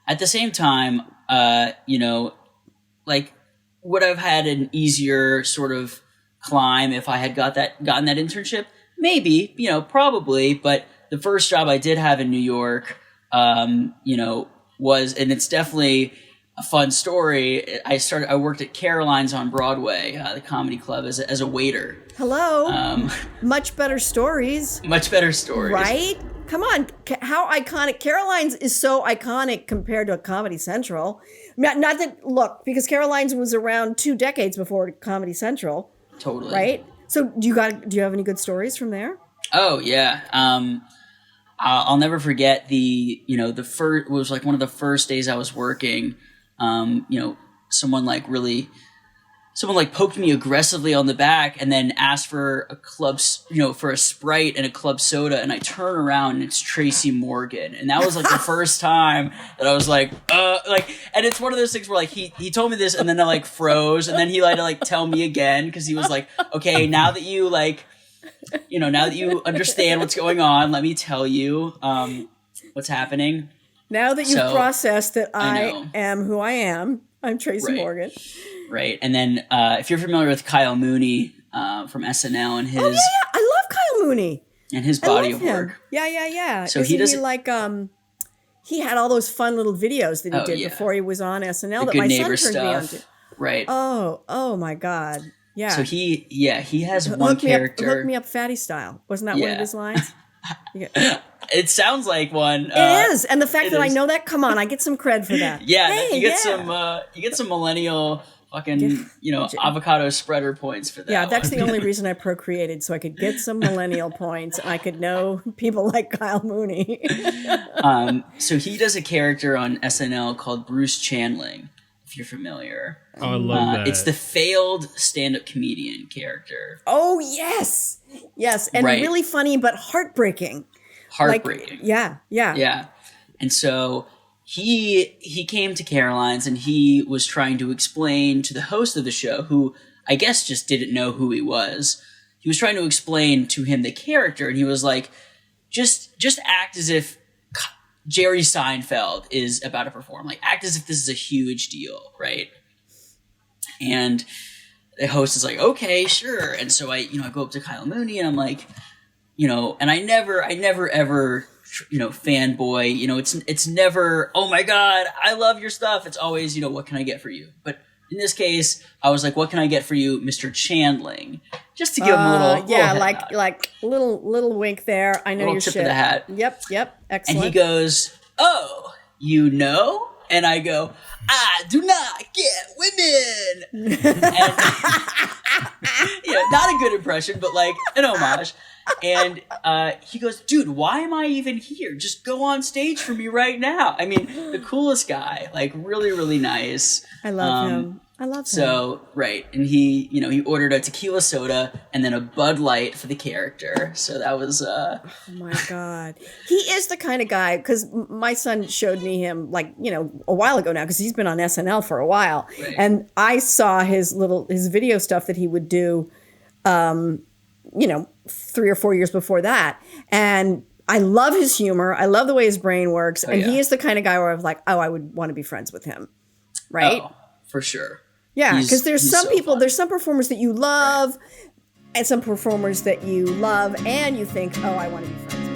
at the same time, like, would I've had an easier sort of climb if I had gotten that internship? Maybe, probably. But the first job I did have in New York, was, and it's definitely a fun story. I worked at Caroline's on Broadway, the comedy club, as a waiter. Hello. Much better stories. Much better stories. Right? Come on. How iconic. Caroline's is so iconic compared to a Comedy Central. Not that, look, because Caroline's was around 2 decades before Comedy Central. Totally. Right? So do you have any good stories from there? Oh, yeah. I'll never forget the first, it was like one of the first days I was working. Someone poked me aggressively on the back and then asked for for a Sprite and a club soda. And I turn around and it's Tracy Morgan. And that was like the first time that I was like, and it's one of those things where like, he told me this and then I like froze. And then he had to like tell me again. Cause he was like, okay, now that you now that you understand what's going on, let me tell you, what's happening. Now that you've processed that I am who I am, I'm Tracy Morgan. Right. And then if you're familiar with Kyle Mooney from SNL and his... Oh, yeah. I love Kyle Mooney. And his body of work. Yeah. So he does... he had all those fun little videos that he did before he was on SNL that my son turned me on to. Right. Oh my God. Yeah. So he has one character... Hook me up fatty style. Wasn't that one of his lines? It sounds like one. It is. And the fact that I know that, come on, I get some cred for that. Yeah. You get some millennial... fucking, avocado spreader points for that. Yeah, that's the only reason I procreated, so I could get some millennial points and I could know people like Kyle Mooney. So he does a character on SNL called Bruce Chandling, if you're familiar. Oh, I love that. It's the failed stand-up comedian character. Oh, yes. Yes, and really funny, but heartbreaking. Heartbreaking. Yeah. And so... He came to Caroline's and he was trying to explain to the host of the show, who I guess just didn't know who he was. He was trying to explain to him the character, and he was like, just act as if Jerry Seinfeld is about to perform. Like, act as if this is a huge deal, right? And the host is like, okay, sure. And so I go up to Kyle Mooney and I'm like, and I never ever fanboy, it's never, oh my God, I love your stuff. It's always, what can I get for you? But in this case, I was like, what can I get for you, Mr. Chandling? Just to give him a little, little wink there. I know your tip shit. of the hat. Yep. Excellent. And he goes, oh, And I go, I do not get women. And, not a good impression, but like an homage. And he goes, dude, why am I even here? Just go on stage for me right now. I mean, the coolest guy, like really, really nice. I love him. So, right. And he ordered a tequila soda and then a Bud Light for the character. So that was... Oh my God. He is the kind of guy, because my son showed me him a while ago now, because he's been on SNL for a while. Right. And I saw his video stuff that he would do, 3 or 4 years before that. And I love his humor. I love the way his brain works. He is the kind of guy where I was like, oh, I would want to be friends with him. Right? Oh, for sure. Yeah, because there's some people, there's some performers that you love and some performers that you love and you think, oh, I want to be friends with.